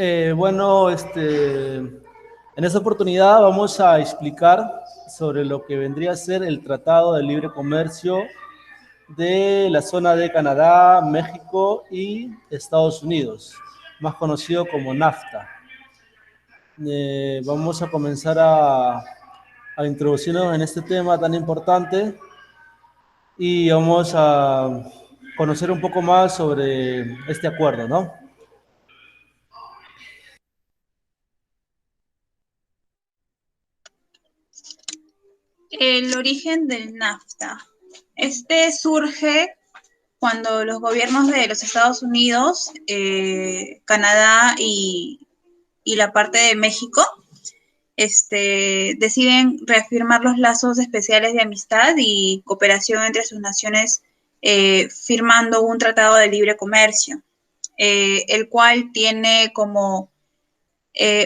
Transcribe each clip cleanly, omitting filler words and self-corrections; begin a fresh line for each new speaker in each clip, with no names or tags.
En esta oportunidad vamos a explicar sobre lo que vendría a ser el Tratado de Libre Comercio de la zona de Canadá, México y Estados Unidos, más conocido como NAFTA. Vamos a comenzar a introducirnos en este tema tan importante y vamos a conocer un poco más sobre este acuerdo, ¿no?
El origen del NAFTA. Este surge cuando los gobiernos de los Estados Unidos, Canadá y la parte de México deciden reafirmar los lazos especiales de amistad y cooperación entre sus naciones, firmando un tratado de libre comercio, el cual tiene como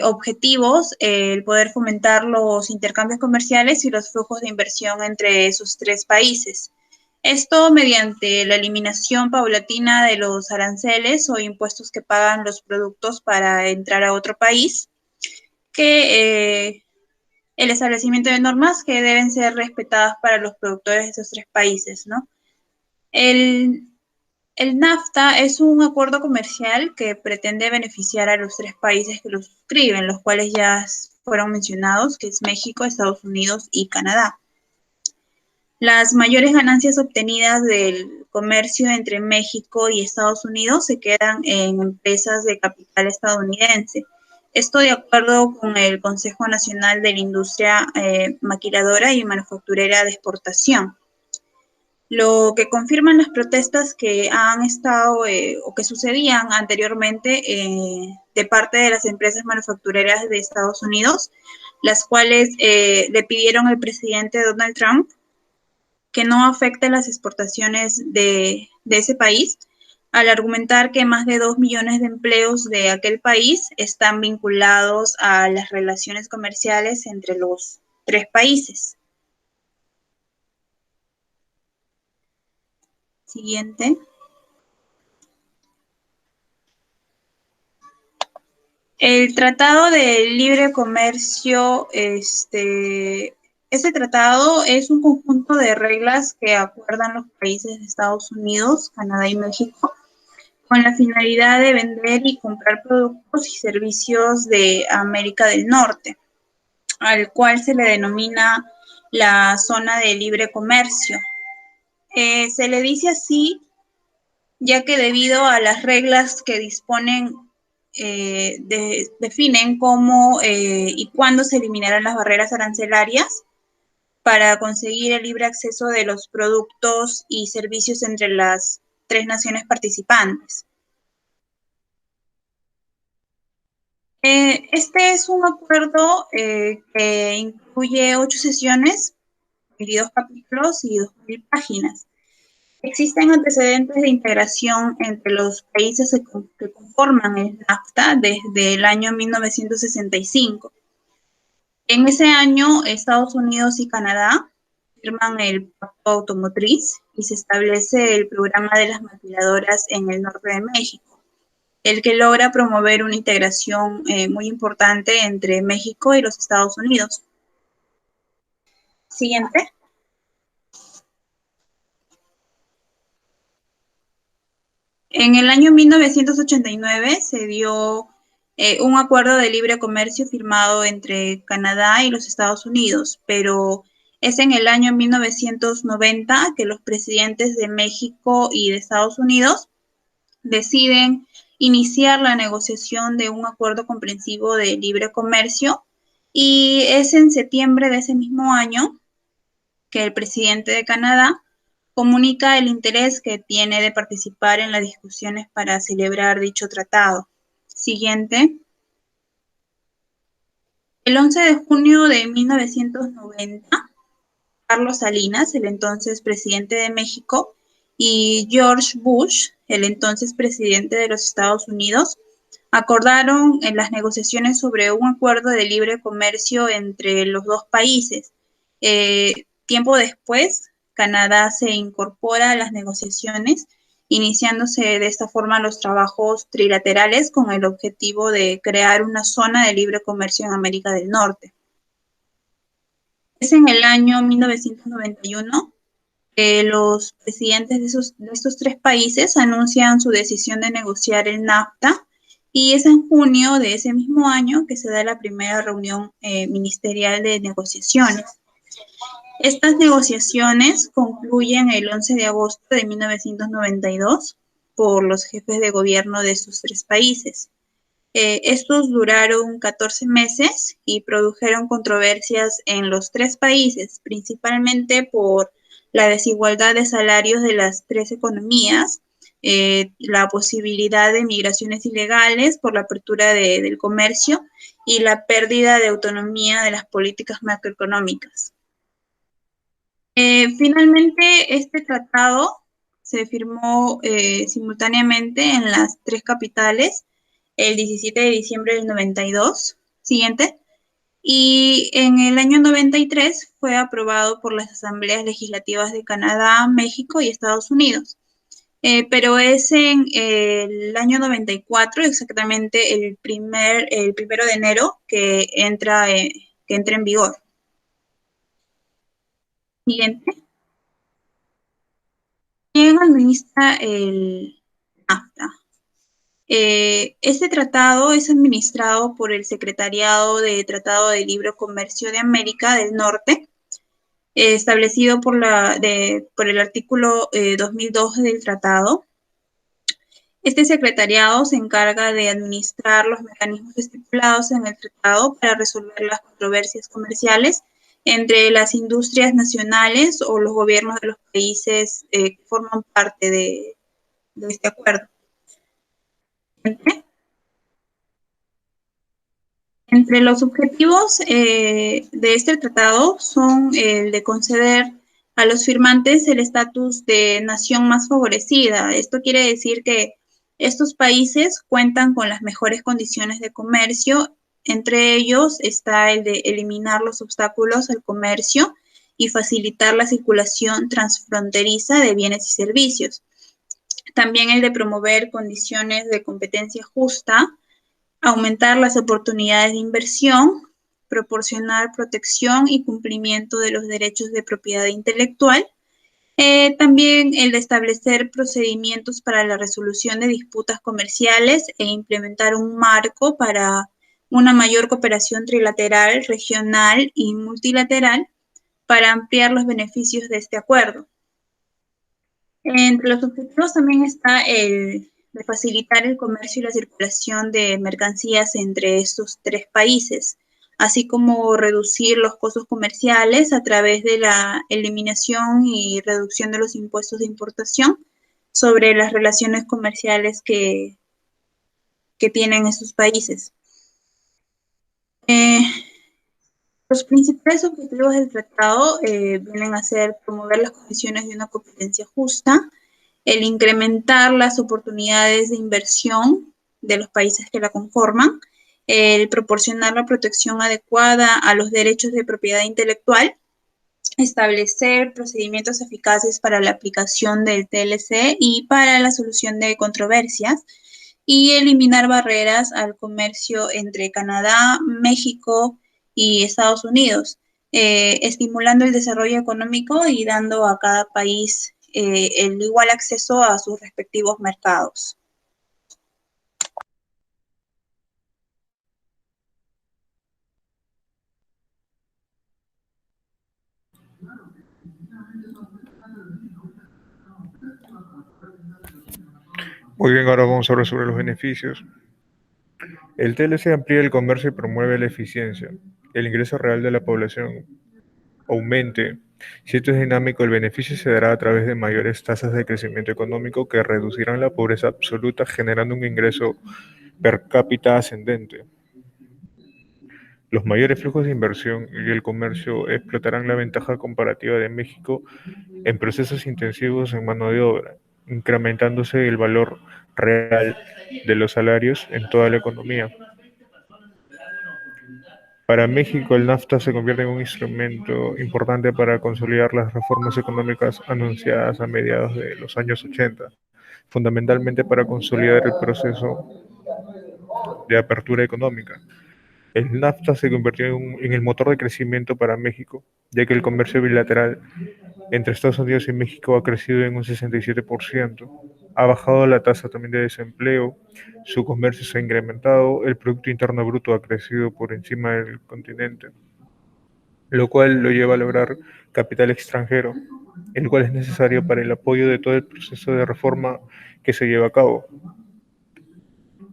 objetivos, el poder fomentar los intercambios comerciales y los flujos de inversión entre esos tres países. Esto mediante la eliminación paulatina de los aranceles o impuestos que pagan los productos para entrar a otro país, que el establecimiento de normas que deben ser respetadas para los productores de esos tres países, ¿no? El NAFTA es un acuerdo comercial que pretende beneficiar a los tres países que lo suscriben, los cuales ya fueron mencionados, que es México, Estados Unidos y Canadá. Las mayores ganancias obtenidas del comercio entre México y Estados Unidos se quedan en empresas de capital estadounidense. Esto de acuerdo con el Consejo Nacional de la Industria Maquiladora y Manufacturera de Exportación. Lo que confirman las protestas que han estado o que sucedían anteriormente de parte de las empresas manufactureras de Estados Unidos, las cuales le pidieron al presidente Donald Trump que no afecte las exportaciones de ese país, al argumentar que más de 2 millones de empleos de aquel país están vinculados a las relaciones comerciales entre los tres países. Siguiente. El Tratado de Libre Comercio, este tratado es un conjunto de reglas que acuerdan los países de Estados Unidos, Canadá y México, con la finalidad de vender y comprar productos y servicios de América del Norte, al cual se le denomina la zona de libre comercio. Se le dice así, ya que debido a las reglas que disponen, definen cómo y cuándo se eliminarán las barreras arancelarias para conseguir el libre acceso de los productos y servicios entre las tres naciones participantes. Este es un acuerdo que incluye 8 sesiones, 22 capítulos y 2.000 páginas. Existen antecedentes de integración entre los países que conforman el NAFTA desde el año 1965. En ese año, Estados Unidos y Canadá firman el Pacto Automotriz y se establece el programa de las maquiladoras en el norte de México, el que logra promover una integración muy importante entre México y los Estados Unidos. Siguiente. En el año 1989 se dio un acuerdo de libre comercio firmado entre Canadá y los Estados Unidos, pero es en el año 1990 que los presidentes de México y de Estados Unidos deciden iniciar la negociación de un acuerdo comprensivo de libre comercio, y es en septiembre de ese mismo año que el presidente de Canadá comunica el interés que tiene de participar en las discusiones para celebrar dicho tratado. Siguiente. El 11 de junio de 1990, Carlos Salinas, el entonces presidente de México, y George Bush, el entonces presidente de los Estados Unidos, acordaron en las negociaciones sobre un acuerdo de libre comercio entre los dos países. Tiempo después, Canadá se incorpora a las negociaciones iniciándose de esta forma los trabajos trilaterales con el objetivo de crear una zona de libre comercio en América del Norte. Es en el año 1991 que los presidentes de estos tres países anuncian su decisión de negociar el NAFTA, y es en junio de ese mismo año que se da la primera reunión ministerial de negociaciones. Estas negociaciones concluyen el 11 de agosto de 1992 por los jefes de gobierno de estos tres países. Estos duraron 14 meses y produjeron controversias en los tres países, principalmente por la desigualdad de salarios de las tres economías, la posibilidad de migraciones ilegales por la apertura del comercio y la pérdida de autonomía de las políticas macroeconómicas. Finalmente, este tratado se firmó simultáneamente en las tres capitales el 17 de diciembre del 92, siguiente, y en el año 93 fue aprobado por las asambleas legislativas de Canadá, México y Estados Unidos. Pero es en el año 94, exactamente el primero de enero, que entra en vigor. Siguiente. ¿Quién administra el NAFTA? Este tratado es administrado por el Secretariado de Tratado de Libre Comercio de América del Norte, establecido por el artículo 2002 del tratado. Este secretariado se encarga de administrar los mecanismos estipulados en el tratado para resolver las controversias comerciales entre las industrias nacionales o los gobiernos de los países que forman parte de este acuerdo. Entre los objetivos de este tratado son el de conceder a los firmantes el estatus de nación más favorecida. Esto quiere decir que estos países cuentan con las mejores condiciones de comercio. Entre ellos está el de eliminar los obstáculos al comercio y facilitar la circulación transfronteriza de bienes y servicios. También el de promover condiciones de competencia justa, aumentar las oportunidades de inversión, proporcionar protección y cumplimiento de los derechos de propiedad intelectual. También el de establecer procedimientos para la resolución de disputas comerciales e implementar un marco para una mayor cooperación trilateral, regional y multilateral para ampliar los beneficios de este acuerdo. Entre los objetivos también está el de facilitar el comercio y la circulación de mercancías entre estos tres países, así como reducir los costos comerciales a través de la eliminación y reducción de los impuestos de importación sobre las relaciones comerciales que tienen estos países. Los principales objetivos del tratado vienen a ser promover las condiciones de una competencia justa, el incrementar las oportunidades de inversión de los países que la conforman, el proporcionar la protección adecuada a los derechos de propiedad intelectual, establecer procedimientos eficaces para la aplicación del TLC y para la solución de controversias, y eliminar barreras al comercio entre Canadá, México y Estados Unidos, estimulando el desarrollo económico y dando a cada país el igual acceso a sus respectivos mercados.
Muy bien, ahora vamos a hablar sobre los beneficios. El TLC amplía el comercio y promueve la eficiencia. El ingreso real de la población aumente. Si esto es dinámico, el beneficio se dará a través de mayores tasas de crecimiento económico que reducirán la pobreza absoluta, generando un ingreso per cápita ascendente. Los mayores flujos de inversión y el comercio explotarán la ventaja comparativa de México en procesos intensivos en mano de obra, incrementándose el valor real de los salarios en toda la economía. Para México, el NAFTA se convierte en un instrumento importante para consolidar las reformas económicas anunciadas a mediados de los años 80. fundamentalmente para consolidar el proceso de apertura económica. El NAFTA se convirtió en el motor de crecimiento para México, ya que el comercio bilateral entre Estados Unidos y México ha crecido en un 67%, ha bajado la tasa también de desempleo, su comercio se ha incrementado, el Producto Interno Bruto ha crecido por encima del continente, lo cual lo lleva a lograr capital extranjero, el cual es necesario para el apoyo de todo el proceso de reforma que se lleva a cabo.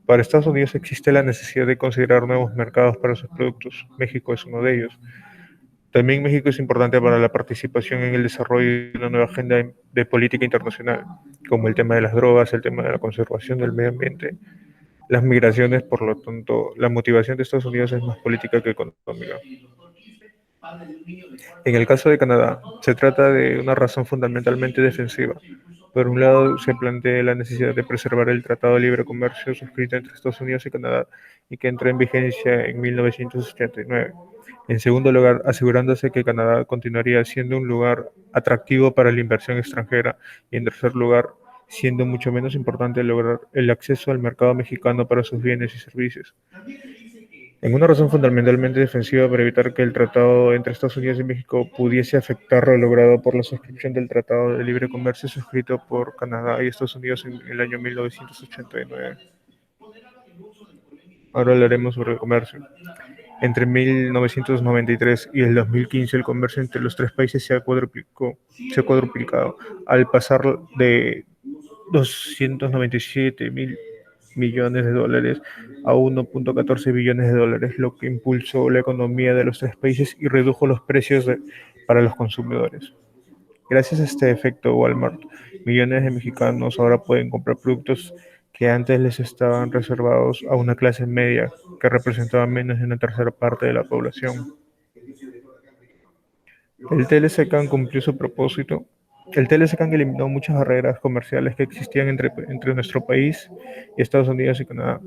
Para Estados Unidos existe la necesidad de considerar nuevos mercados para sus productos. México es uno de ellos. También México es importante para la participación en el desarrollo de una nueva agenda de política internacional, como el tema de las drogas, el tema de la conservación del medio ambiente, las migraciones. Por lo tanto, la motivación de Estados Unidos es más política que económica. En el caso de Canadá, se trata de una razón fundamentalmente defensiva. Por un lado, se plantea la necesidad de preservar el Tratado de Libre Comercio suscrito entre Estados Unidos y Canadá y que entró en vigencia en 1989. En segundo lugar, asegurándose que Canadá continuaría siendo un lugar atractivo para la inversión extranjera. Y en tercer lugar, siendo mucho menos importante lograr el acceso al mercado mexicano para sus bienes y servicios. En una razón fundamentalmente defensiva para evitar que el tratado entre Estados Unidos y México pudiese afectar lo logrado por la suscripción del Tratado de Libre Comercio suscrito por Canadá y Estados Unidos en el año 1989. Ahora hablaremos sobre el comercio. Entre 1993 y el 2015 el comercio entre los tres países se ha cuadruplicado al pasar de 297.000 millones de dólares a 1.14 billones de dólares, lo que impulsó la economía de los tres países y redujo los precios para los consumidores. Gracias a este efecto Walmart, millones de mexicanos ahora pueden comprar productos que antes les estaban reservados a una clase media que representaba menos de una tercera parte de la población. El TLC-CAN cumplió su propósito. El TLC-CAN eliminó muchas barreras comerciales que existían entre nuestro país y Estados Unidos y Canadá.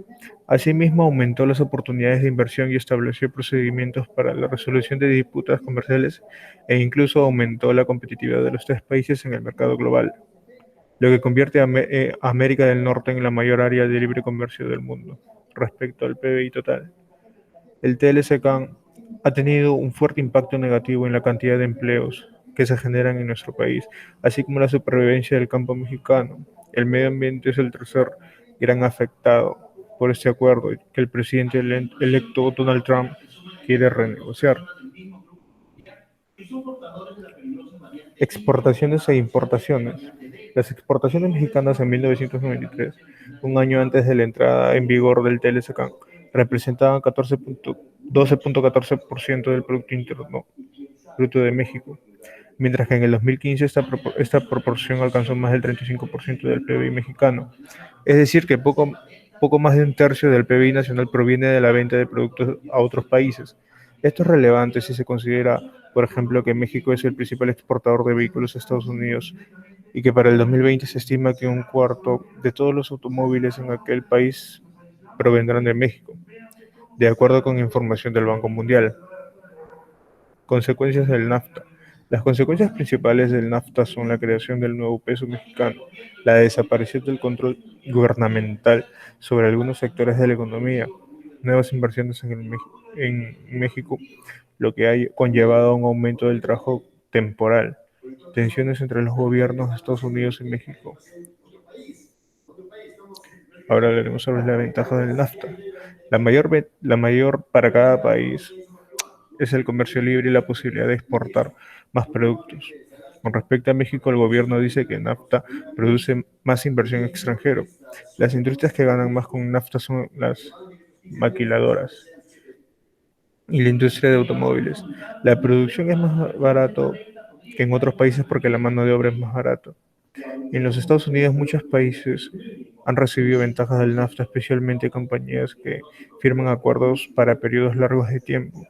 Asimismo, aumentó las oportunidades de inversión y estableció procedimientos para la resolución de disputas comerciales e incluso aumentó la competitividad de los tres países en el mercado global, lo que convierte a América del Norte en la mayor área de libre comercio del mundo. Respecto al PBI total, el TLC-CAN ha tenido un fuerte impacto negativo en la cantidad de empleos que se generan en nuestro país, así como la supervivencia del campo mexicano. El medio ambiente es el tercer gran afectado por este acuerdo que el presidente electo Donald Trump quiere renegociar. Exportaciones e importaciones. Las exportaciones mexicanas en 1993, un año antes de la entrada en vigor del TLC-CAN, representaban 12.14% del Producto Interno Bruto de México, mientras que en el 2015 esta proporción alcanzó más del 35% del PBI mexicano. Es decir, que poco más de un tercio del PBI nacional proviene de la venta de productos a otros países. Esto es relevante si se considera, por ejemplo, que México es el principal exportador de vehículos a Estados Unidos y que para el 2020 se estima que un cuarto de todos los automóviles en aquel país provendrán de México, de acuerdo con información del Banco Mundial. Consecuencias del NAFTA. Las consecuencias principales del NAFTA son la creación del nuevo peso mexicano, la desaparición del control gubernamental sobre algunos sectores de la economía, nuevas inversiones en México, lo que ha conllevado a un aumento del trabajo temporal, tensiones entre los gobiernos de Estados Unidos y México. Ahora hablaremos sobre la ventaja del NAFTA. La mayor para cada país es el comercio libre y la posibilidad de exportar más productos. Con respecto a México, el gobierno dice que NAFTA produce más inversión extranjera. Las industrias que ganan más con NAFTA son las maquiladoras y la industria de automóviles. La producción es más barato que en otros países porque la mano de obra es más barata. En los Estados Unidos muchos países han recibido ventajas del NAFTA, especialmente compañías que firman acuerdos para periodos largos de tiempo.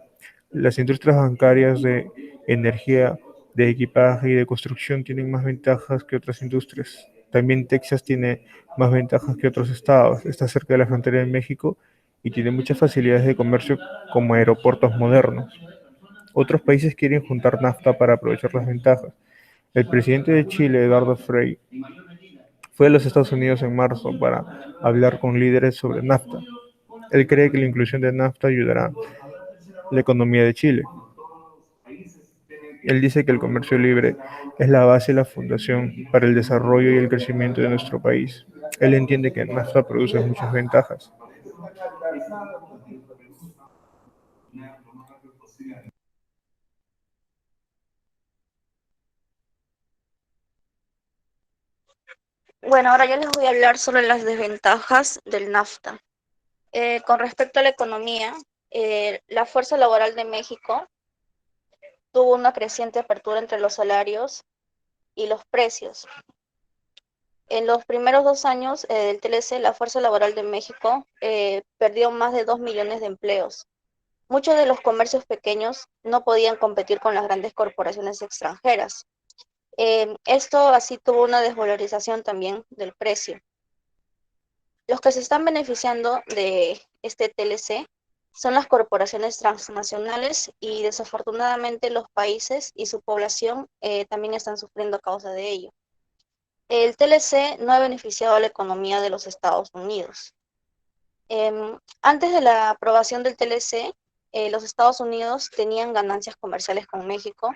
Las industrias bancarias de energía, de equipaje y de construcción tienen más ventajas que otras industrias. También Texas tiene más ventajas que otros estados. Está cerca de la frontera de México y tiene muchas facilidades de comercio como aeropuertos modernos. Otros países quieren juntar NAFTA para aprovechar las ventajas. El presidente de Chile, Eduardo Frei, Fue a los Estados Unidos en marzo para hablar con líderes sobre NAFTA. Él cree que la inclusión de NAFTA ayudará a la economía de Chile. Él dice que el comercio libre es la base y la fundación para el desarrollo y el crecimiento de nuestro país. Él entiende que NAFTA produce muchas ventajas.
Bueno, ahora yo les voy a hablar sobre las desventajas del NAFTA. Con respecto a la economía, la fuerza laboral de México tuvo una creciente apertura entre los salarios y los precios. En los primeros 2 años del TLC, la fuerza laboral de México perdió más de 2 millones de empleos. Muchos de los comercios pequeños no podían competir con las grandes corporaciones extranjeras. Esto así tuvo una desvalorización también del precio. Los que se están beneficiando de este TLC son las corporaciones transnacionales y desafortunadamente los países y su población también están sufriendo a causa de ello. El TLC no ha beneficiado a la economía de los Estados Unidos. Antes de la aprobación del TLC, los Estados Unidos tenían ganancias comerciales con México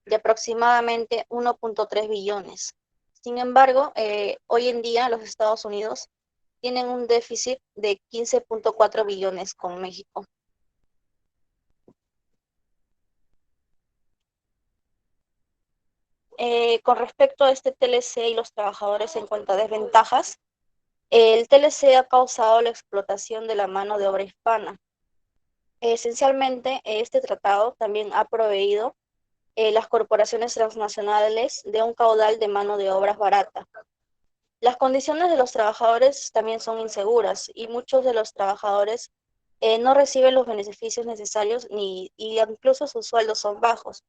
de aproximadamente 1.3 billones. Sin embargo, hoy en día los Estados Unidos tienen un déficit de 15.4 billones con México. Con respecto a este TLC y los trabajadores en cuanto a desventajas, el TLC ha causado la explotación de la mano de obra hispana. Esencialmente, este tratado también ha proveído las corporaciones transnacionales de un caudal de mano de obra barata. Las condiciones de los trabajadores también son inseguras y muchos de los trabajadores no reciben los beneficios necesarios y incluso sus sueldos son bajos.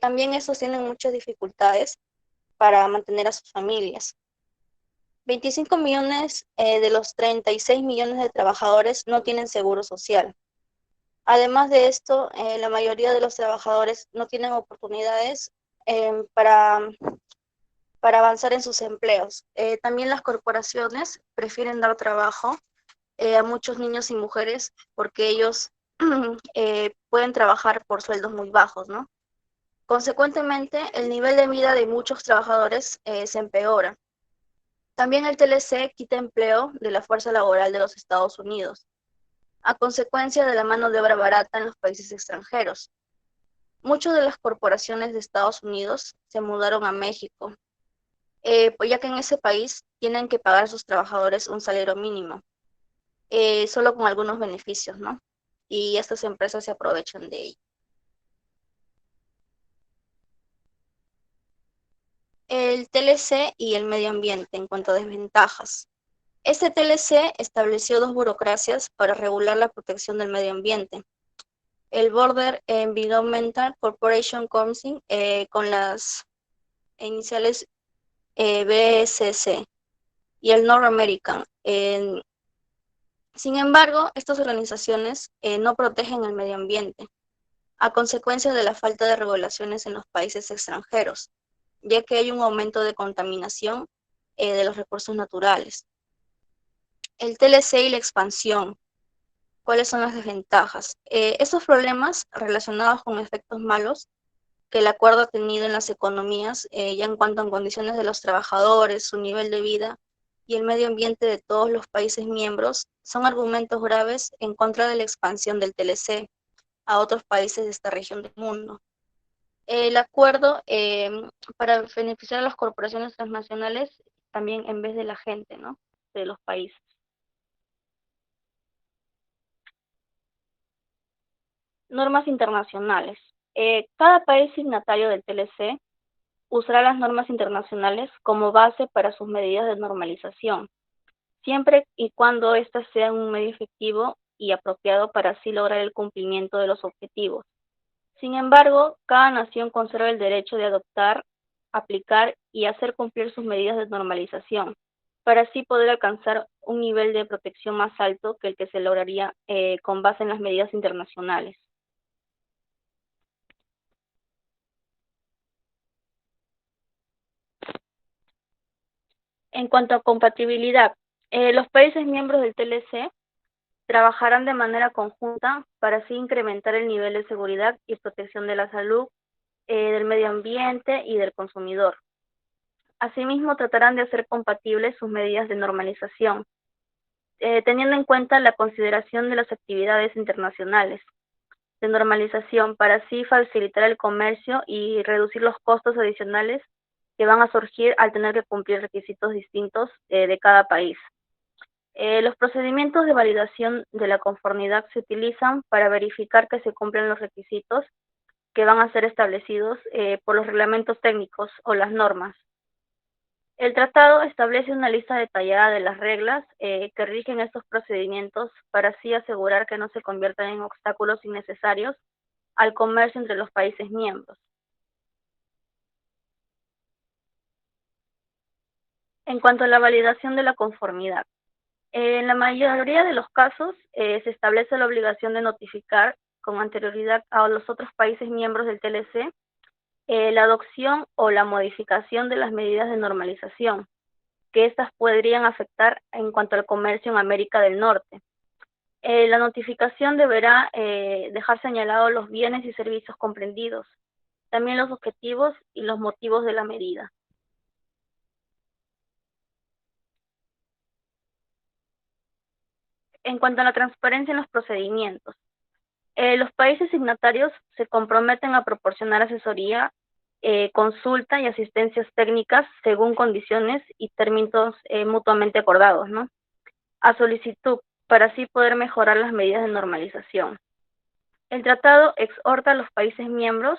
También estos tienen muchas dificultades para mantener a sus familias. 25 millones de los 36 millones de trabajadores no tienen seguro social. Además de esto, la mayoría de los trabajadores no tienen oportunidades para avanzar en sus empleos. También las corporaciones prefieren dar trabajo a muchos niños y mujeres porque ellos pueden trabajar por sueldos muy bajos, ¿no? Consecuentemente, el nivel de vida de muchos trabajadores se empeora. También el TLC quita empleo de la fuerza laboral de los Estados Unidos, a consecuencia de la mano de obra barata en los países extranjeros. Muchas de las corporaciones de Estados Unidos se mudaron a México, pues ya que en ese país tienen que pagar a sus trabajadores un salario mínimo, solo con algunos beneficios, ¿no? Y estas empresas se aprovechan de ello. El TLC y el medio ambiente en cuanto a desventajas. Este TLC estableció dos burocracias para regular la protección del medio ambiente. El Border Environmental Corporation Council con las iniciales BSC y el North American. Sin embargo, estas organizaciones no protegen el medio ambiente a consecuencia de la falta de regulaciones en los países extranjeros, ya que hay un aumento de contaminación de los recursos naturales. El TLC y la expansión. ¿Cuáles son las desventajas? Estos problemas relacionados con efectos malos que el acuerdo ha tenido en las economías, ya en cuanto a condiciones de los trabajadores, su nivel de vida y el medio ambiente de todos los países miembros, son argumentos graves en contra de la expansión del TLC a otros países de esta región del mundo. El acuerdo para beneficiar a las corporaciones transnacionales también en vez de la gente, ¿no? De los países. Normas internacionales. Cada país signatario del TLC usará las normas internacionales como base para sus medidas de normalización, siempre y cuando éstas sean un medio efectivo y apropiado para así lograr el cumplimiento de los objetivos. Sin embargo, cada nación conserva el derecho de adoptar, aplicar y hacer cumplir sus medidas de normalización, para así poder alcanzar un nivel de protección más alto que el que se lograría con base en las medidas internacionales. En cuanto a compatibilidad, los países miembros del TLC trabajarán de manera conjunta para así incrementar el nivel de seguridad y protección de la salud, del medio ambiente y del consumidor. Asimismo, tratarán de hacer compatibles sus medidas de normalización, teniendo en cuenta la consideración de las actividades internacionales de normalización para así facilitar el comercio y reducir los costos adicionales que van a surgir al tener que cumplir requisitos distintos de cada país. Los procedimientos de validación de la conformidad se utilizan para verificar que se cumplen los requisitos que van a ser establecidos por los reglamentos técnicos o las normas. El tratado establece una lista detallada de las reglas que rigen estos procedimientos para así asegurar que no se conviertan en obstáculos innecesarios al comercio entre los países miembros. En cuanto a la validación de la conformidad, en la mayoría de los casos se establece la obligación de notificar con anterioridad a los otros países miembros del TLC la adopción o la modificación de las medidas de normalización, que éstas podrían afectar en cuanto al comercio en América del Norte. La notificación deberá dejar señalados los bienes y servicios comprendidos, también los objetivos y los motivos de la medida. En cuanto a la transparencia en los procedimientos, los países signatarios se comprometen a proporcionar asesoría, consulta y asistencias técnicas según condiciones y términos mutuamente acordados, ¿no? A solicitud, para así poder mejorar las medidas de normalización. El tratado exhorta a los países miembros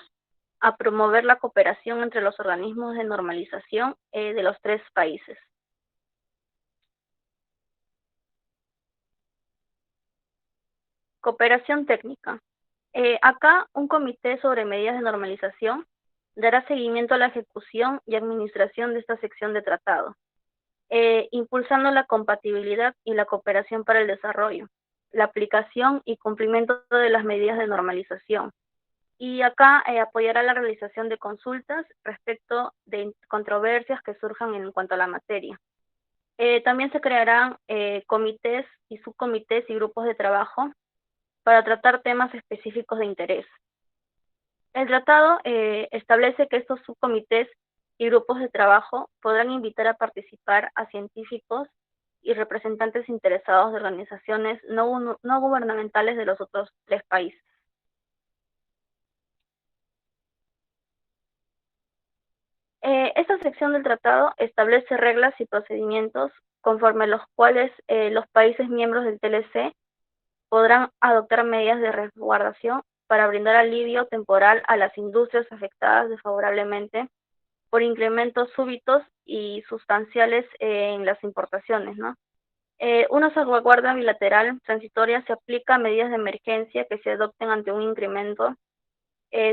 a promover la cooperación entre los organismos de normalización de los tres países. Cooperación técnica. Acá un comité sobre medidas de normalización dará seguimiento a la ejecución y administración de esta sección de tratado, impulsando la compatibilidad y la cooperación para el desarrollo, la aplicación y cumplimiento de las medidas de normalización. Y acá apoyará la realización de consultas respecto de controversias que surjan en cuanto a la materia. También se crearán comités y subcomités y grupos de trabajo para tratar temas específicos de interés. El tratado establece que estos subcomités y grupos de trabajo podrán invitar a participar a científicos y representantes interesados de organizaciones no gubernamentales de los otros tres países. Esta sección del tratado establece reglas y procedimientos conforme los cuales los países miembros del TLC podrán adoptar medidas de resguardación para brindar alivio temporal a las industrias afectadas desfavorablemente por incrementos súbitos y sustanciales en las importaciones, ¿no? Una salvaguarda bilateral transitoria se aplica a medidas de emergencia que se adopten ante un incremento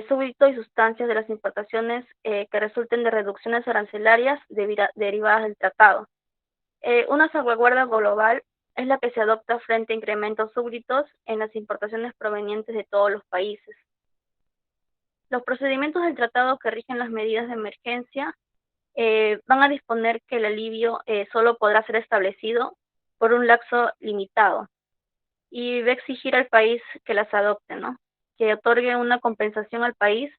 súbito y sustancias de las importaciones que resulten de reducciones arancelarias derivadas del tratado. Una salvaguarda global es la que se adopta frente a incrementos súbitos en las importaciones provenientes de todos los países. Los procedimientos del tratado que rigen las medidas de emergencia van a disponer que el alivio solo podrá ser establecido por un lapso limitado y va a exigir al país que las adopte, ¿no? Que otorgue una compensación al país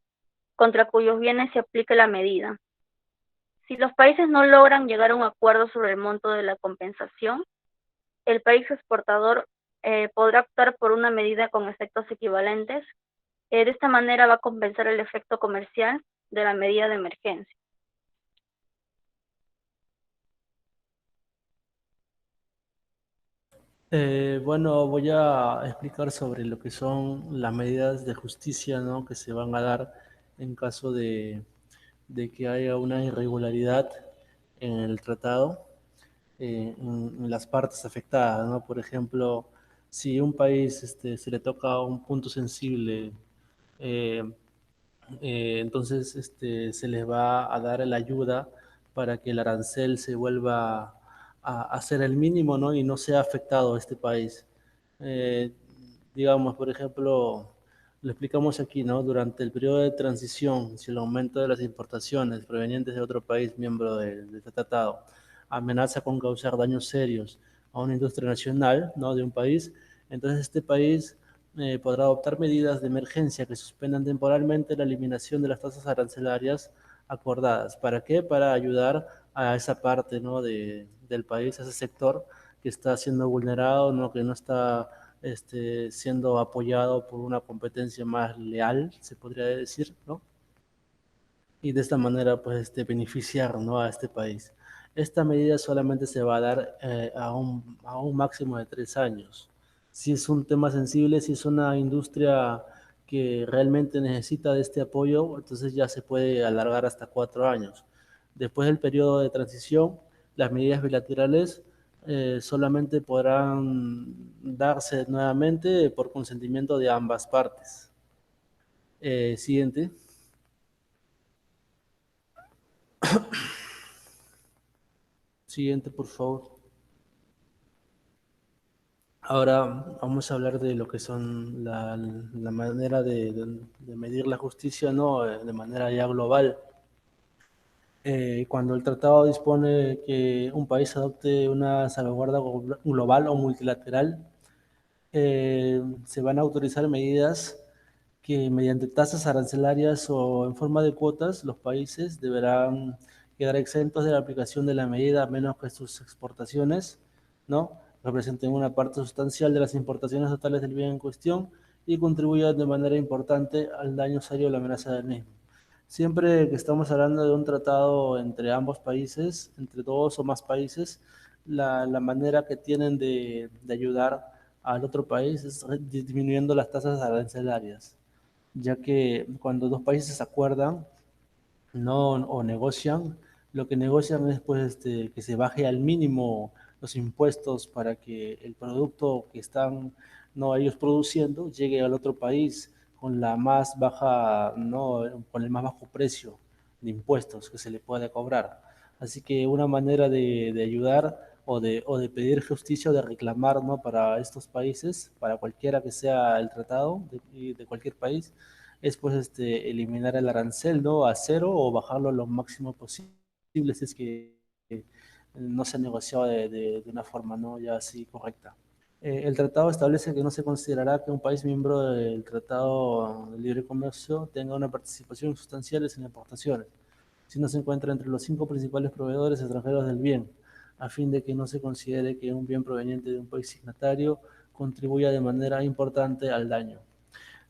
contra cuyos bienes se aplique la medida. Si los países no logran llegar a un acuerdo sobre el monto de la compensación, el país exportador podrá optar por una medida con efectos equivalentes. De esta manera va a compensar el efecto comercial de la medida de emergencia.
Bueno, voy a explicar sobre lo que son las medidas de justicia, ¿no?, que se van a dar en caso de que haya una irregularidad en el tratado, en las partes afectadas, ¿no? Por ejemplo, si un país se le toca un punto sensible, eh, entonces se les va a dar la ayuda para que el arancel se vuelva a ser el mínimo, ¿no?, y no sea afectado a este país. Eh, digamos, por ejemplo, lo explicamos aquí, ¿no? Durante el periodo de transición, si el aumento de las importaciones provenientes de otro país miembro del tratado amenaza con causar daños serios a una industria nacional, ¿no?, de un país, entonces este país podrá adoptar medidas de emergencia que suspendan temporalmente la eliminación de las tasas arancelarias acordadas. ¿Para qué? Para ayudar a esa parte, ¿no?, del país, a ese sector que está siendo vulnerado, ¿no?, que no está siendo apoyado por una competencia más leal, se podría decir, ¿no? Y de esta manera, pues, beneficiar, ¿no?, a este país. Esta medida solamente se va a dar a un máximo de 3 años. Si es un tema sensible, si es una industria que realmente necesita de este apoyo, entonces ya se puede alargar hasta 4 años. Después del periodo de transición, las medidas bilaterales solamente podrán darse nuevamente por consentimiento de ambas partes. Siguiente. Siguiente, por favor. Ahora vamos a hablar de lo que son la manera de medir la justicia, ¿no?, de manera ya global. Cuando el tratado dispone que un país adopte una salvaguarda global o multilateral, se van a autorizar medidas que mediante tasas arancelarias o en forma de cuotas, los países deberán quedar exentos de la aplicación de la medida a menos que sus exportaciones, ¿no?, representen una parte sustancial de las importaciones totales del bien en cuestión y contribuyan de manera importante al daño serio o la amenaza del mismo. Siempre que estamos hablando de un tratado entre ambos países, entre dos o más países, la manera que tienen de ayudar al otro país es disminuyendo las tasas arancelarias, ya que cuando dos países acuerdan, no, o negocian, lo que negocian es, pues, que se baje al mínimo los impuestos para que el producto que están, no, ellos produciendo llegue al otro país con la más baja, no, con el más bajo precio de impuestos que se le puede cobrar. Así que una manera de ayudar o de pedir justicia o de reclamar, ¿no?, para estos países, para cualquiera que sea el tratado de cualquier país, es, pues, eliminar el arancel, ¿no?, a cero o bajarlo lo máximo posible si es que no se ha negociado de una forma, ¿no?, ya así correcta. El tratado establece que no se considerará que un país miembro del Tratado de Libre Comercio tenga una participación sustancial en importaciones, si no se encuentra entre los 5 principales proveedores extranjeros del bien, a fin de que no se considere que un bien proveniente de un país signatario contribuya de manera importante al daño.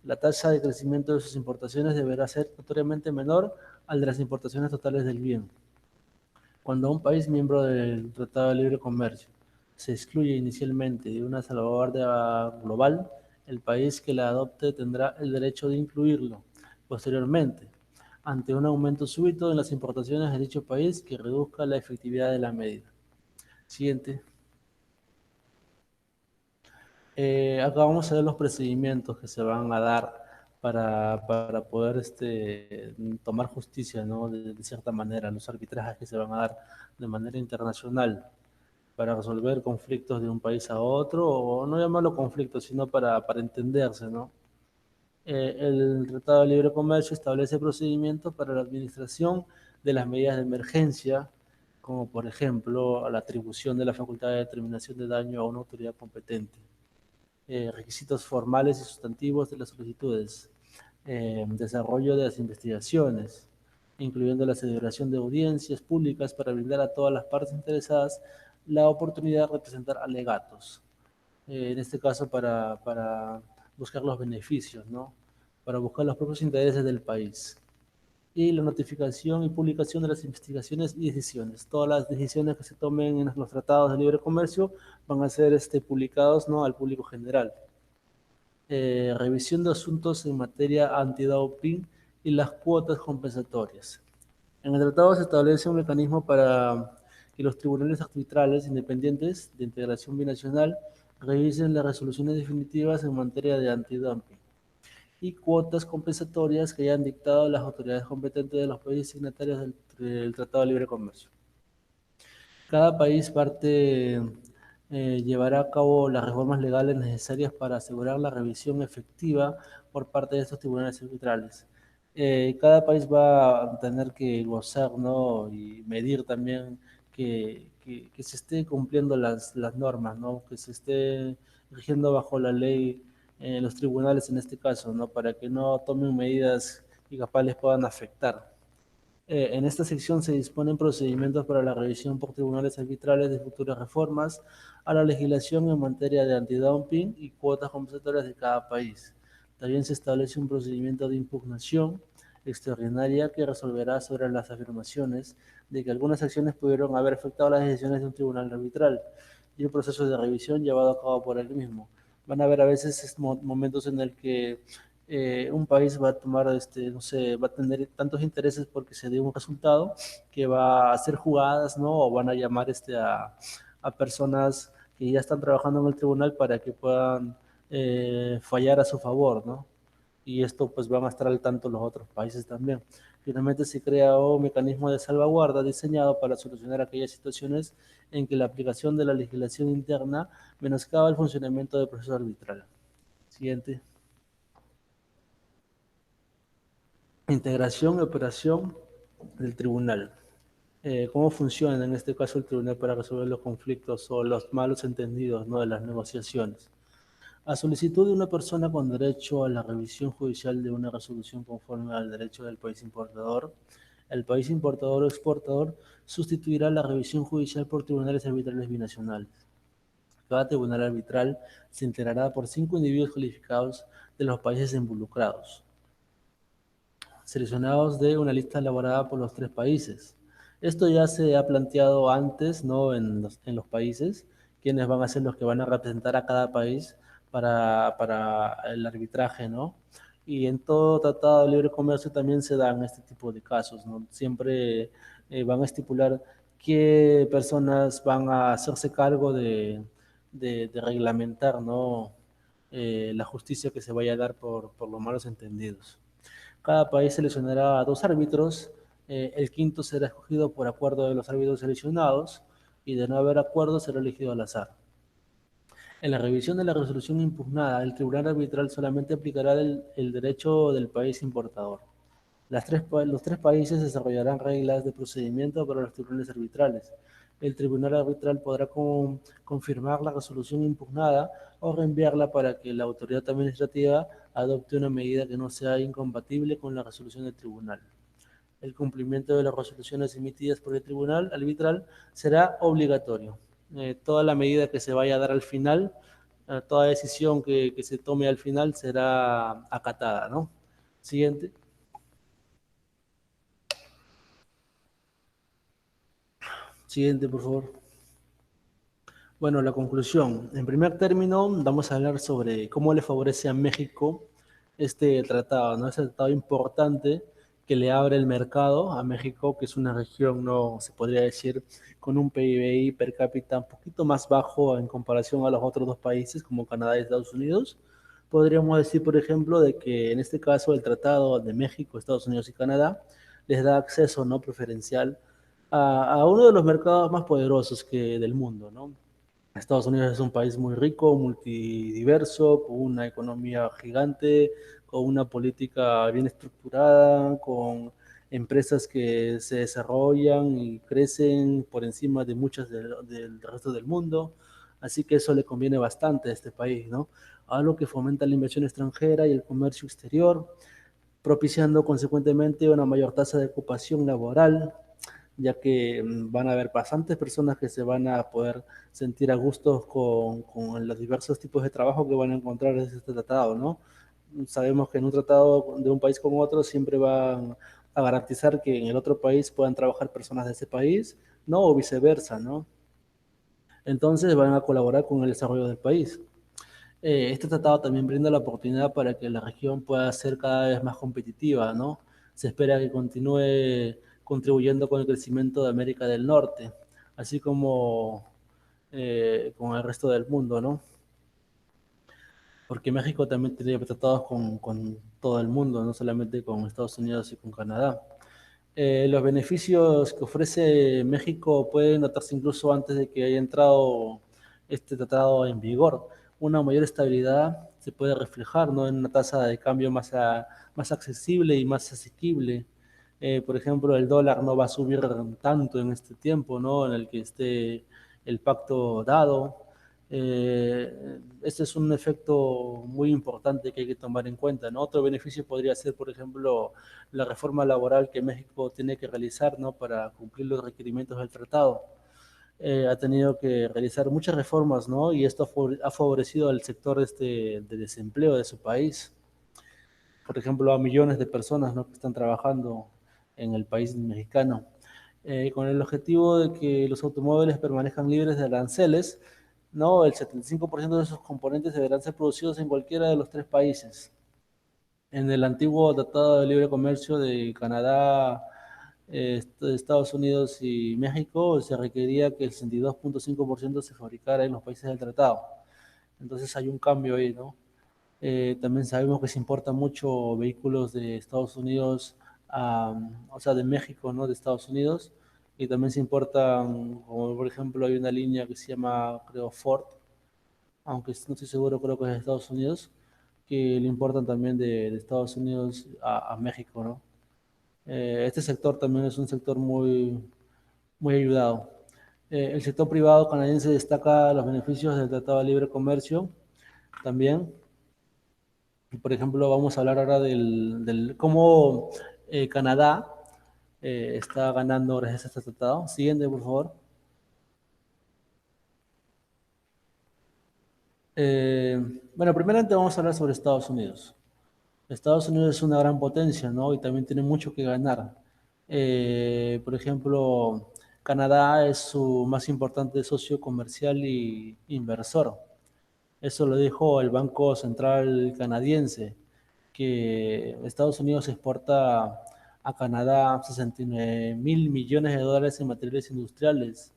La tasa de crecimiento de sus importaciones deberá ser notoriamente menor al de las importaciones totales del bien. Cuando un país miembro del Tratado de Libre Comercio se excluye inicialmente de una salvaguardia global, el país que la adopte tendrá el derecho de incluirlo posteriormente, ante un aumento súbito en las importaciones de dicho país que reduzca la efectividad de la medida. Siguiente. Acá vamos a ver los procedimientos que se van a dar para poder tomar justicia, ¿no?, de cierta manera, los arbitrajes que se van a dar de manera internacional para resolver conflictos de un país a otro, o no llamarlo conflictos, sino para entenderse, ¿no? El Tratado de Libre Comercio establece procedimientos para la administración de las medidas de emergencia, como por ejemplo la atribución de la facultad de determinación de daño a una autoridad competente, requisitos formales y sustantivos de las solicitudes, desarrollo de las investigaciones, incluyendo la celebración de audiencias públicas para brindar a todas las partes interesadas la oportunidad de representar alegatos, en este caso para buscar los beneficios, ¿no?, para buscar los propios intereses del país. Y la notificación y publicación de las investigaciones y decisiones. Todas las decisiones que se tomen en los tratados de libre comercio van a ser publicados, ¿no?, al público general. Revisión de asuntos en materia antidoping y las cuotas compensatorias. En el tratado se establece un mecanismo para que los tribunales arbitrales independientes de integración binacional revisen las resoluciones definitivas en materia de antidumping y cuotas compensatorias que hayan dictado las autoridades competentes de los países signatarios del Tratado de Libre Comercio. Cada país parte llevará a cabo las reformas legales necesarias para asegurar la revisión efectiva por parte de estos tribunales arbitrales. Cada país va a tener que gozar, ¿no?, y medir también que que se esté cumpliendo las normas, ¿no? Que se esté rigiendo bajo la ley en los tribunales en este caso, ¿no? Para que no tomen medidas que capaz les puedan afectar. En esta sección se disponen procedimientos para la revisión por tribunales arbitrales de futuras reformas a la legislación en materia de antidumping y cuotas compensatorias de cada país. También se establece un procedimiento de impugnación extraordinaria que resolverá sobre las afirmaciones de que algunas acciones pudieron haber afectado las decisiones de un tribunal arbitral y el proceso de revisión llevado a cabo por el mismo. Van a haber a veces momentos en el que un país va a tomar, no sé, va a tener tantos intereses porque se dé un resultado que va a hacer jugadas, ¿no? O van a llamar a personas que ya están trabajando en el tribunal para que puedan fallar a su favor, ¿no? Y esto pues van a estar al tanto los otros países también. Finalmente se crea un mecanismo de salvaguarda diseñado para solucionar aquellas situaciones en que la aplicación de la legislación interna menoscaba el funcionamiento del proceso arbitral. Siguiente. Integración y operación del tribunal. ¿Cómo funciona en este caso el tribunal para resolver los conflictos o los malos entendidos, ¿no? De las negociaciones? A solicitud de una persona con derecho a la revisión judicial de una resolución conforme al derecho del país importador, el país importador o exportador sustituirá la revisión judicial por tribunales arbitrales binacionales. Cada tribunal arbitral se integrará por 5 individuos calificados de los países involucrados, seleccionados de una lista elaborada por los 3 países. Esto ya se ha planteado antes, ¿no? En los países, quienes van a ser los que van a representar a cada país para el arbitraje, ¿no? Y en todo tratado de libre comercio también se dan este tipo de casos, ¿no? Siempre van a estipular qué personas van a hacerse cargo de reglamentar, ¿no? La justicia que se vaya a dar por los malos entendidos. Cada país seleccionará a 2 árbitros, el quinto será escogido por acuerdo de los árbitros seleccionados y de no haber acuerdo será elegido al azar. En la revisión de la resolución impugnada, el tribunal arbitral solamente aplicará el derecho del país importador. Los 3 países desarrollarán reglas de procedimiento para los tribunales arbitrales. El tribunal arbitral podrá confirmar la resolución impugnada o reenviarla para que la autoridad administrativa adopte una medida que no sea incompatible con la resolución del tribunal. El cumplimiento de las resoluciones emitidas por el tribunal arbitral será obligatorio. Toda la medida que se vaya a dar al final, toda decisión que se tome al final será acatada, ¿no? Siguiente. Siguiente, por favor. Bueno, la conclusión. En primer término, vamos a hablar sobre cómo le favorece a México este tratado, ¿no? Ese tratado importante que le abre el mercado a México, que es una región, no se podría decir, con un PIB per cápita un poquito más bajo en comparación a los otros 2 países como Canadá y Estados Unidos. Podríamos decir, por ejemplo, de que en este caso el tratado de México, Estados Unidos y Canadá les da acceso no preferencial a uno de los mercados más poderosos del mundo, ¿no? Estados Unidos es un país muy rico, multidiverso, con una economía gigante, con una política bien estructurada, con empresas que se desarrollan y crecen por encima de muchas del resto del mundo. Así que eso le conviene bastante a este país, ¿no? Algo que fomenta la inversión extranjera y el comercio exterior, propiciando consecuentemente una mayor tasa de ocupación laboral, ya que van a haber bastantes personas que se van a poder sentir a gusto con los diversos tipos de trabajo que van a encontrar en este tratado, ¿no? Sabemos que en un tratado de un país con otro siempre van a garantizar que en el otro país puedan trabajar personas de ese país, ¿no? O viceversa, ¿no? Entonces van a colaborar con el desarrollo del país. Este tratado también brinda la oportunidad para que la región pueda ser cada vez más competitiva, ¿no? Se espera que continúe contribuyendo con el crecimiento de América del Norte, así como con el resto del mundo, ¿no? Porque México también tiene tratados con todo el mundo, no solamente con Estados Unidos y con Canadá. Los beneficios que ofrece México pueden notarse incluso antes de que haya entrado este tratado en vigor. Una mayor estabilidad se puede reflejar, ¿no? En una tasa de cambio más accesible y más asequible, Por ejemplo, el dólar no va a subir tanto en este tiempo, ¿no? En el que esté el pacto dado. Este es un efecto muy importante que hay que tomar en cuenta, ¿no? Otro beneficio podría ser, por ejemplo, la reforma laboral que México tiene que realizar, ¿no? Para cumplir los requerimientos del tratado. Ha tenido que realizar muchas reformas, ¿no? Y esto ha favorecido al sector de desempleo de su país. Por ejemplo, a millones de personas, ¿no? Que están trabajando en el país mexicano, con el objetivo de que los automóviles permanezcan libres de aranceles, ¿no? El 75% de sus componentes deberán ser producidos en cualquiera de los tres países. En el antiguo Tratado de Libre Comercio de Canadá, Estados Unidos y México, se requería que el 62.5% se fabricara en los países del tratado. Entonces hay un cambio ahí, ¿no? También sabemos que se importan mucho vehículos de Estados Unidos, o sea, de México, ¿no? De Estados Unidos. Y también se importan, como por ejemplo, hay una línea que se llama, creo, Ford, aunque no estoy seguro, creo que es de Estados Unidos, que le importan también de Estados Unidos a México, ¿no? Este sector también es un sector muy ayudado. El sector privado canadiense destaca los beneficios del Tratado de Libre Comercio también. Por ejemplo, vamos a hablar ahora del cómo Canadá está ganando gracias a este tratado. Siguiente, por favor. Eh, bueno, primeramente vamos a hablar sobre Estados Unidos. Estados Unidos es una gran potencia, ¿no? Y también tiene mucho que ganar. Por ejemplo, Canadá es su más importante socio comercial y inversor. Eso lo dijo el Banco Central canadiense, que Estados Unidos exporta a Canadá 69 mil millones de dólares en materiales industriales,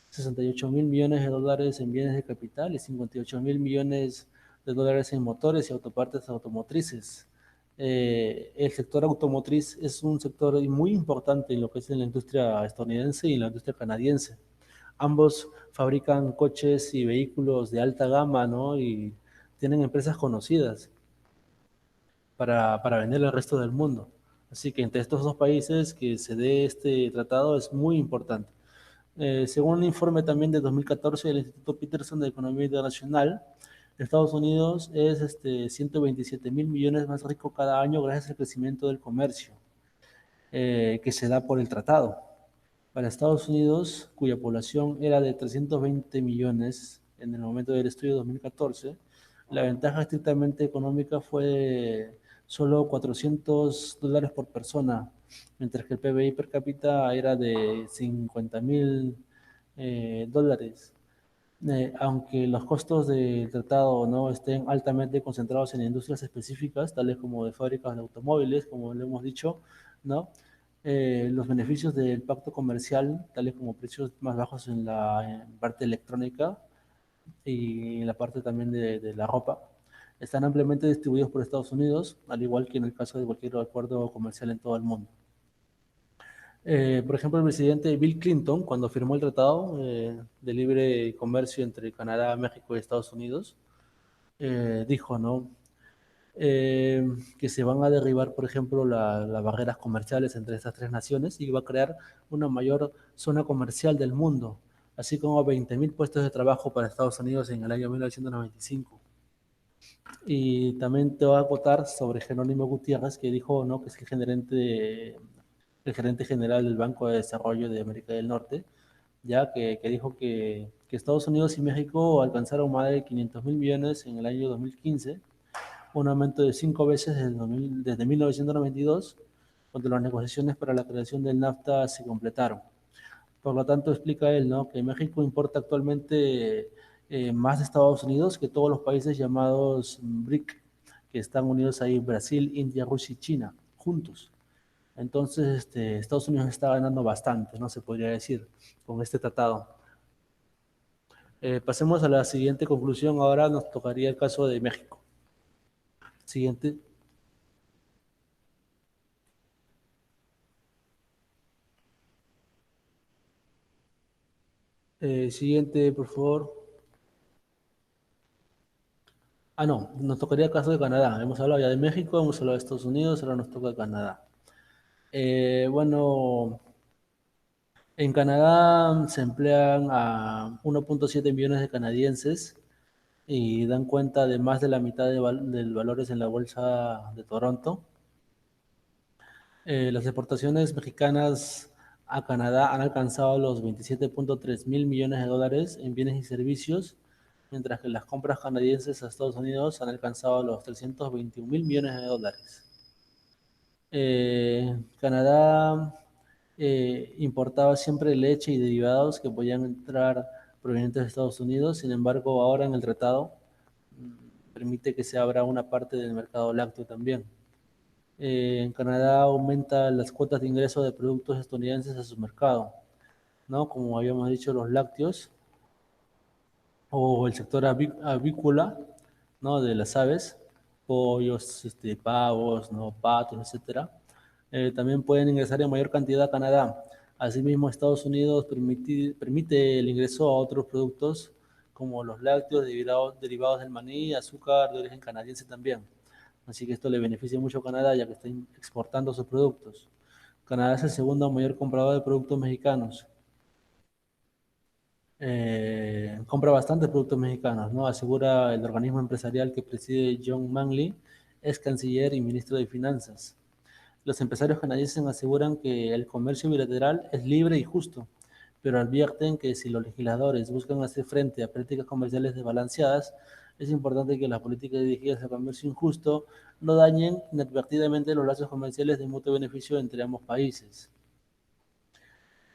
68 mil millones de dólares en bienes de capital y 58 mil millones de dólares en motores y autopartes automotrices. El sector automotriz es un sector muy importante en lo que es en la industria estadounidense y en la industria canadiense. Ambos fabrican coches y vehículos de alta gama, ¿no? Y tienen empresas conocidas para vender al resto del mundo. Así que entre estos dos países que se dé este tratado es muy importante. Según un informe también de 2014 del Instituto Peterson de Economía Internacional, Estados Unidos es 127 mil millones más rico cada año gracias al crecimiento del comercio que se da por el tratado. Para Estados Unidos, cuya población era de 320 millones en el momento del estudio de 2014, la ventaja estrictamente económica fue de solo $400 por persona, mientras que el PBI per cápita era de 50.000 dólares. Aunque los costos del tratado no estén altamente concentrados en industrias específicas, tales como de fábricas de automóviles, como le hemos dicho, ¿no? Los beneficios del pacto comercial, tales como precios más bajos en la parte electrónica y en la parte también de la ropa, están ampliamente distribuidos por Estados Unidos, al igual que en el caso de cualquier acuerdo comercial en todo el mundo. Por ejemplo, el presidente Bill Clinton, cuando firmó el tratado de libre comercio entre Canadá, México y Estados Unidos, dijo, ¿no? Que se van a derribar, por ejemplo, las barreras comerciales entre estas tres naciones y va a crear una mayor zona comercial del mundo, así como 20.000 puestos de trabajo para Estados Unidos en el año 1995. Y también te voy a acotar sobre Jerónimo Gutiérrez, que dijo, ¿no? Que es el gerente general del Banco de Desarrollo de América del Norte, ya que dijo que Estados Unidos y México alcanzaron más de 500 mil millones en el año 2015, un aumento de 5 veces desde 1992, cuando las negociaciones para la creación del NAFTA se completaron. Por lo tanto, explica él, ¿no? Que México importa actualmente más de Estados Unidos que todos los países llamados BRIC, que están unidos ahí, Brasil, India, Rusia y China, juntos. Entonces, Estados Unidos está ganando bastante, ¿no? Se podría decir, con este tratado. Pasemos a la siguiente conclusión. Ahora nos tocaría el caso de México. Siguiente. Siguiente, por favor. Ah, no, nos tocaría el caso de Canadá. Hemos hablado ya de México, hemos hablado de Estados Unidos, ahora nos toca Canadá. Bueno, en Canadá se emplean a 1.7 millones de canadienses y dan cuenta de más de la mitad del valores en la bolsa de Toronto. Las exportaciones mexicanas a Canadá han alcanzado los 27.3 mil millones de dólares en bienes y servicios, mientras que las compras canadienses a Estados Unidos han alcanzado los 321 mil millones de dólares. Canadá importaba siempre leche y derivados que podían entrar provenientes de Estados Unidos. Sin embargo, ahora en el tratado permite que se abra una parte del mercado lácteo también. En Canadá aumenta las cuotas de ingreso de productos estadounidenses a su mercado, ¿no? Como habíamos dicho, los lácteos o el sector avícola, ¿no? De las aves, pollos, pavos, ¿no? Patos, etcétera. También pueden ingresar en mayor cantidad a Canadá. Asimismo, Estados Unidos permite el ingreso a otros productos como los lácteos derivados del maní, azúcar de origen canadiense también. Así que esto le beneficia mucho a Canadá ya que está exportando sus productos. Canadá es el segundo mayor comprador de productos mexicanos. Compra bastantes productos mexicanos, ¿no? Asegura el organismo empresarial que preside John Manley, ex canciller y ministro de Finanzas. Los empresarios canadienses aseguran que el comercio bilateral es libre y justo, pero advierten que si los legisladores buscan hacer frente a prácticas comerciales desbalanceadas, es importante que las políticas dirigidas al comercio injusto no dañen inadvertidamente los lazos comerciales de mutuo beneficio entre ambos países.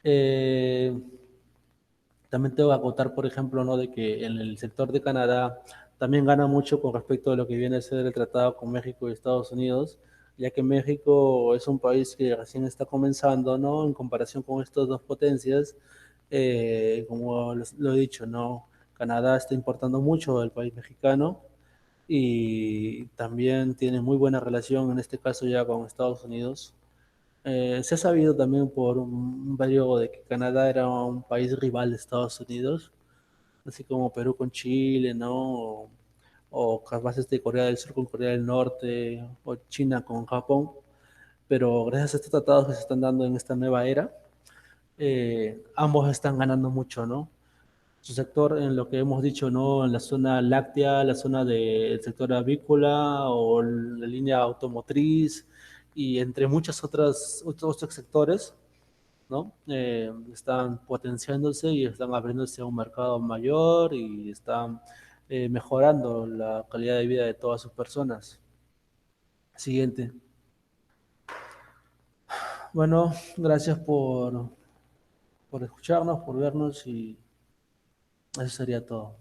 Eh, También tengo que acotar, por ejemplo, ¿no? De que en el sector de Canadá también gana mucho con respecto a lo que viene a ser el tratado con México y Estados Unidos, ya que México es un país que recién está comenzando, ¿no? En comparación con estas dos potencias, como lo he dicho, ¿no? Canadá está importando mucho del país mexicano y también tiene muy buena relación, en este caso ya con Estados Unidos. Se ha sabido también por un periodo de que Canadá era un país rival de Estados Unidos, así como Perú con Chile, ¿no? O capaz Corea del Sur con Corea del Norte, o China con Japón. Pero gracias a estos tratados que se están dando en esta nueva era, ambos están ganando mucho, ¿no? Su sector, en lo que hemos dicho, ¿no? En la zona láctea, la zona del sector avícola o la línea automotriz y entre muchos otros sectores, ¿no? Están potenciándose y están abriéndose a un mercado mayor y están mejorando la calidad de vida de todas sus personas. Siguiente. Bueno, gracias por escucharnos, por vernos y eso sería todo.